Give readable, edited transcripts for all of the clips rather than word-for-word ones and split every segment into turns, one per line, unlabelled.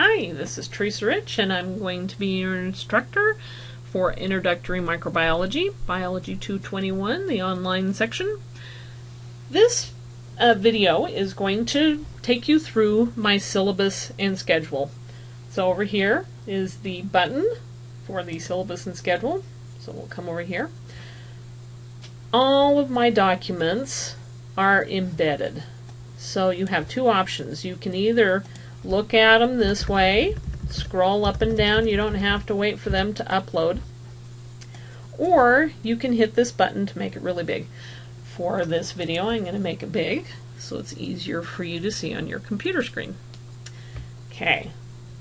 Hi, this is Teresa Rich, and I'm going to be your instructor for Introductory Microbiology, Biology 221, the online section. This video is going to take you through my syllabus and schedule. So over here is the button for the syllabus and schedule. So we'll come over here. All of my documents are embedded. So you have two options. You can either look at them this way, scroll up and down, you don't have to wait for them to upload, or you can hit this button to make it really big. For this video I'm going to make it big so it's easier for you to see on your computer screen. Okay,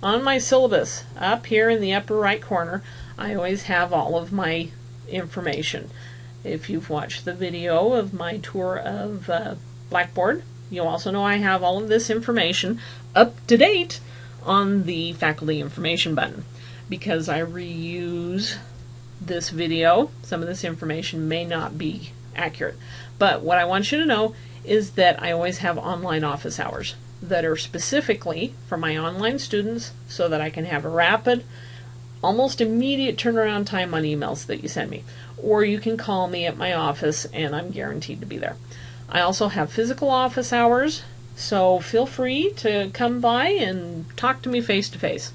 on my syllabus, up here in the upper right corner, I always have all of my information. If you've watched the video of my tour of Blackboard, you also know I have all of this information up to date on the faculty information button. Because I reuse this video, some of this information may not be accurate. But what I want you to know is that I always have online office hours that are specifically for my online students so that I can have a rapid, almost immediate turnaround time on emails that you send me. Or you can call me at my office and I'm guaranteed to be there. I also have physical office hours, so feel free to come by and talk to me face to face.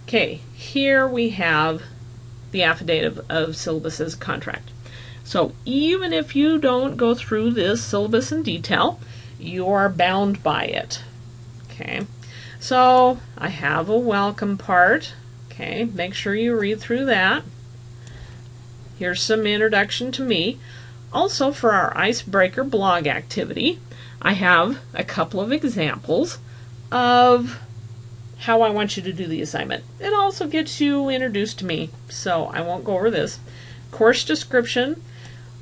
Okay, here we have the affidavit of syllabus as a contract. So even if you don't go through this syllabus in detail, you are bound by it. Okay, so I have a welcome part. Okay, make sure you read through that. Here's some introduction to me. Also, for our icebreaker blog activity, I have a couple of examples of how I want you to do the assignment. It also gets you introduced to me, so I won't go over this. Course description.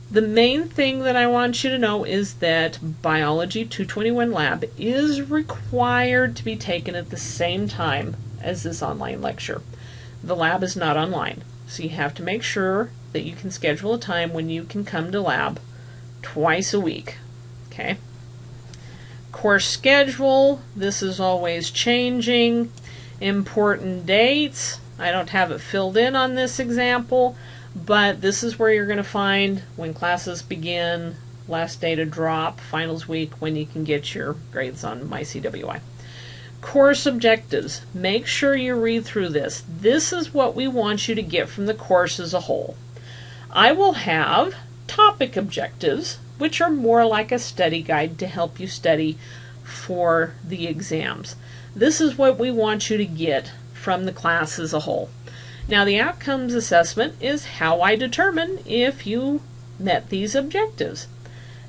The main thing that I want you to know is that Biology 221 Lab is required to be taken at the same time as this online lecture. The lab is not online, so you have to make sure that you can schedule a time when you can come to lab twice a week. Okay. Course schedule, this is always changing. Important dates, I don't have it filled in on this example, but this is where you're going to find when classes begin, last day to drop, finals week, when you can get your grades on my CWI. Course objectives, make sure you read through this. This is what we want you to get from the course as a whole. I will have topic objectives, which are more like a study guide to help you study for the exams. This is what we want you to get from the class as a whole. Now, the outcomes assessment is how I determine if you met these objectives.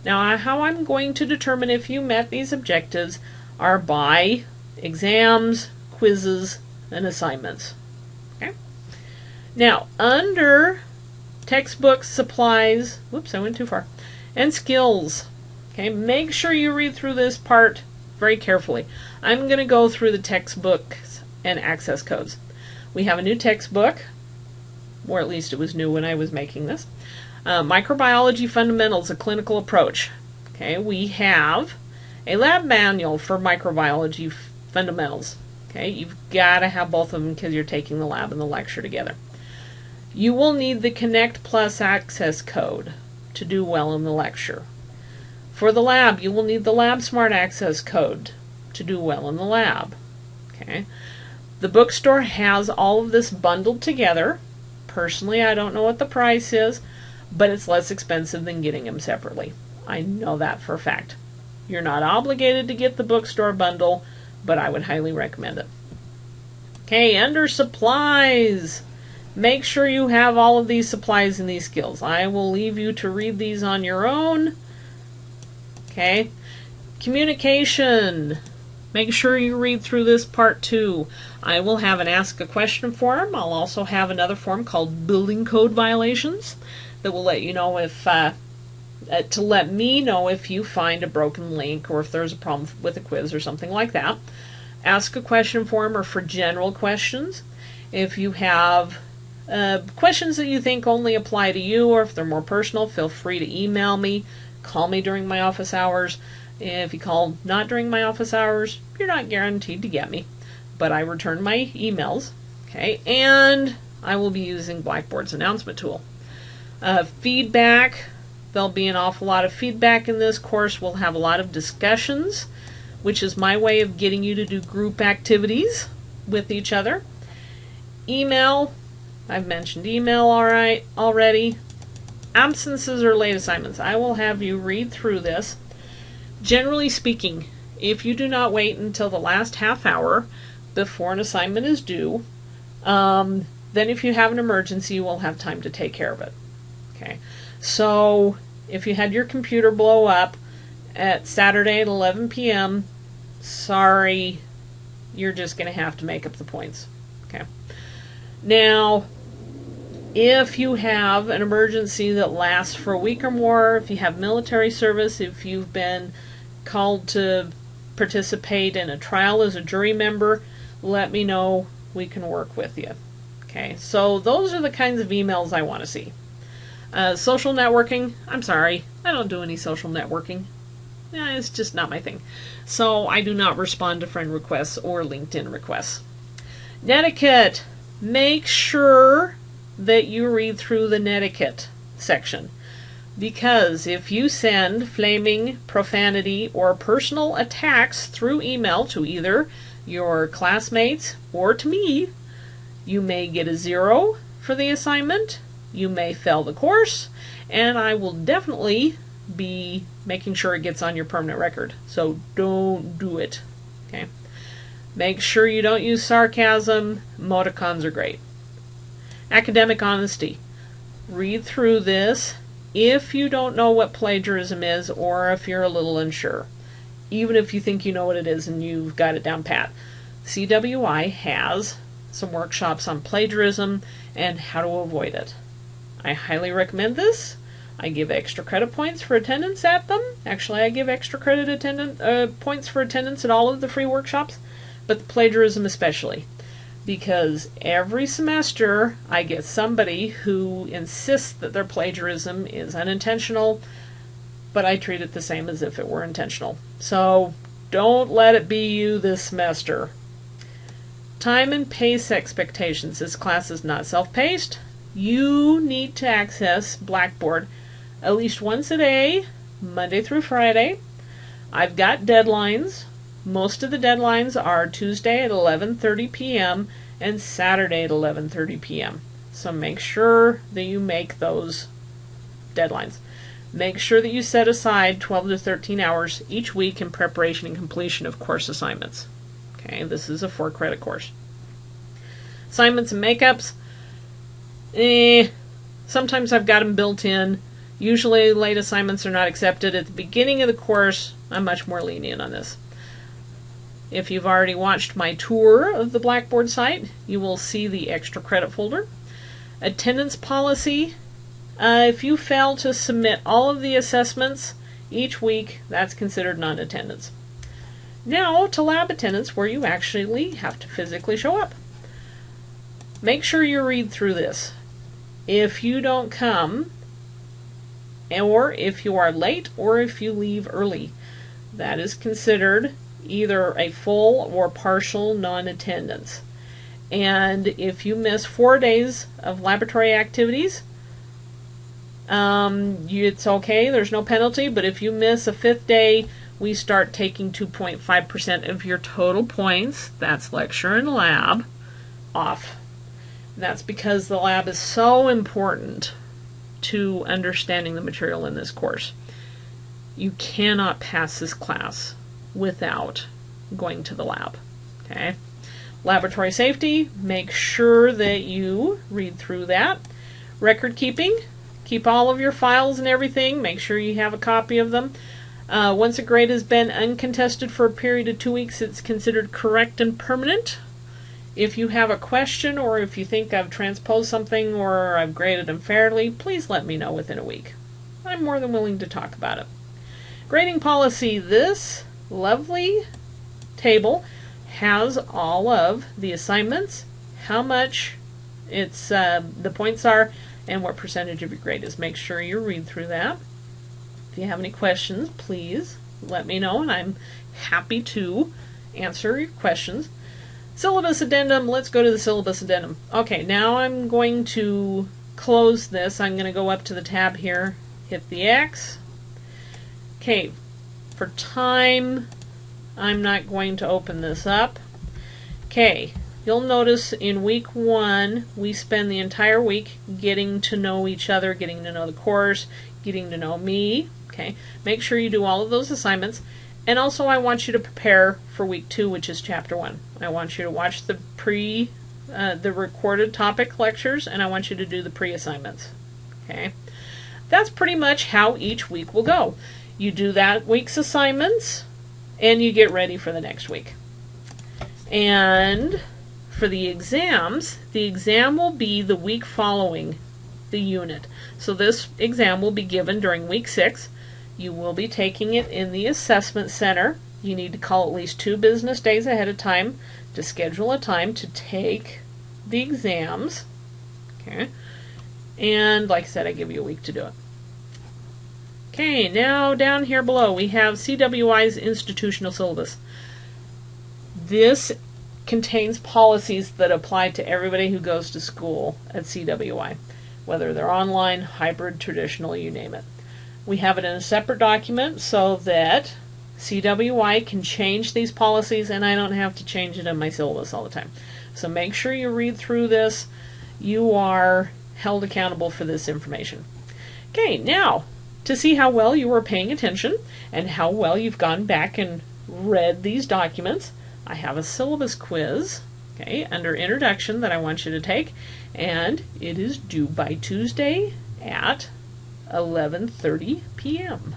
Now, how I'm going to determine if you met these objectives are by exams, quizzes, and assignments. Okay? Now, under textbooks, supplies, whoops, I went too far, and skills. Okay, make sure you read through this part very carefully. I'm going to go through the textbooks and access codes. We have a new textbook, or at least it was new when I was making this. Microbiology Fundamentals, a Clinical Approach. Okay, we have a lab manual for Microbiology Fundamentals. Okay, you've got to have both of them because you're taking the lab and the lecture together. You will need the Connect Plus access code to do well in the lecture. For the lab, you will need the Lab Smart access code to do well in the lab. Okay. The bookstore has all of this bundled together. Personally, I don't know what the price is, but it's less expensive than getting them separately. I know that for a fact. You're not obligated to get the bookstore bundle, but I would highly recommend it. Okay, under supplies, make sure you have all of these supplies and these skills. I will leave you to read these on your own. Okay. Communication. Make sure you read through this part too. I will have an ask a question form. I'll also have another form called building code violations that will let you know if, to let me know if you find a broken link or if there's a problem with a quiz or something like that. Ask a question form are for general questions. If you have questions that you think only apply to you, or if they're more personal, feel free to email me, call me during my office hours. If you call not during my office hours, you're not guaranteed to get me. but I return my emails. Okay, and I will be using Blackboard's announcement tool. Feedback, there'll be an awful lot of feedback in this course. We'll have a lot of discussions, which is my way of getting you to do group activities with each other. Email, I've mentioned email already. Absences or late assignments, I will have you read through this. Generally speaking, if you do not wait until the last half hour before an assignment is due, then if you have an emergency, you will have time to take care of it. Okay, so if you had your computer blow up at Saturday at 11 p.m., sorry, you're just going to have to make up the points. Okay. Now, if you have an emergency that lasts for a week or more, if you have military service, if you've been called to participate in a trial as a jury member, let me know. We can work with you. Okay, so those are the kinds of emails I want to see. Social networking, I'm sorry, I don't do any social networking. Yeah, it's just not my thing. So I do not respond to friend requests or LinkedIn requests. Netiquette, make sure that you read through the netiquette section, because if you send flaming profanity or personal attacks through email to either your classmates or to me, you may get a 0 for the assignment, you may fail the course, and I will definitely be making sure it gets on your permanent record. So don't do it. Okay. Make sure you don't use sarcasm. Emoticons are great. Academic honesty. Read through this if you don't know what plagiarism is, or if you're a little unsure. Even if you think you know what it is and you've got it down pat. CWI has some workshops on plagiarism and how to avoid it. I highly recommend this. I give extra credit points for attendance at them. Actually, I give extra credit points for attendance at all of the free workshops, but the plagiarism especially. Because every semester I get somebody who insists that their plagiarism is unintentional, but I treat it the same as if it were intentional. So don't let it be you this semester. Time and pace expectations. This class is not self-paced. You need to access Blackboard at least once a day, Monday through Friday. I've got deadlines. Most of the deadlines are Tuesday at 11:30 p.m. and Saturday at 11:30 p.m. So make sure that you make those deadlines. Make sure that you set aside 12 to 13 hours each week in preparation and completion of course assignments. Okay, this is a 4-credit course. Assignments and makeups. Sometimes I've got them built in. Usually late assignments are not accepted. At the beginning of the course, I'm much more lenient on this. If you've already watched my tour of the Blackboard site, you will see the extra credit folder. Attendance policy. If you fail to submit all of the assessments each week, that's considered non-attendance. Now to lab attendance, where you actually have to physically show up. Make sure you read through this. If you don't come, or if you are late, or if you leave early, that is considered either a full or partial non-attendance. And if you miss 4 days of laboratory activities, it's okay, there's no penalty, but if you miss a 5th day, we start taking 2.5% of your total points, that's lecture and lab, off. That's because the lab is so important to understanding the material in this course. You cannot pass this class without going to the lab. Okay? Laboratory safety, make sure that you read through that. Record keeping, keep all of your files and everything, make sure you have a copy of them. Once a grade has been uncontested for a period of 2 weeks, it's considered correct and permanent. If you have a question, or if you think I've transposed something or I've graded unfairly, please let me know within a week. I'm more than willing to talk about it. Grading policy. This lovely table has all of the assignments, how much the points are, and what percentage of your grade is. Make sure you read through that. If you have any questions, please let me know, and I'm happy to answer your questions. Syllabus addendum. Let's go to the syllabus addendum. Okay, now I'm going to close this. I'm going to go up to the tab here, hit the X. Okay, for time, I'm not going to open this up. Okay, you'll notice in week 1, we spend the entire week getting to know each other, getting to know the course, getting to know me. Okay, make sure you do all of those assignments. And also I want you to prepare for week 2, which is chapter 1. I want you to watch the recorded topic lectures, and I want you to do the pre-assignments. Okay, that's pretty much how each week will go. You do that week's assignments, and you get ready for the next week. And for the exams, the exam will be the week following the unit. So this exam will be given during week 6. You will be taking it in the assessment center. You need to call at least 2 business days ahead of time to schedule a time to take the exams. Okay, and like I said, I give you a week to do it. Okay, now down here below we have CWI's institutional syllabus. This contains policies that apply to everybody who goes to school at CWI, whether they're online, hybrid, traditional, you name it. We have it in a separate document so that CWI can change these policies and I don't have to change it in my syllabus all the time. So make sure you read through this. You are held accountable for this information. Okay, now to see how well you are paying attention and how well you've gone back and read these documents, I have a syllabus quiz, okay, under introduction that I want you to take, and it is due by Tuesday at 11:30 p.m.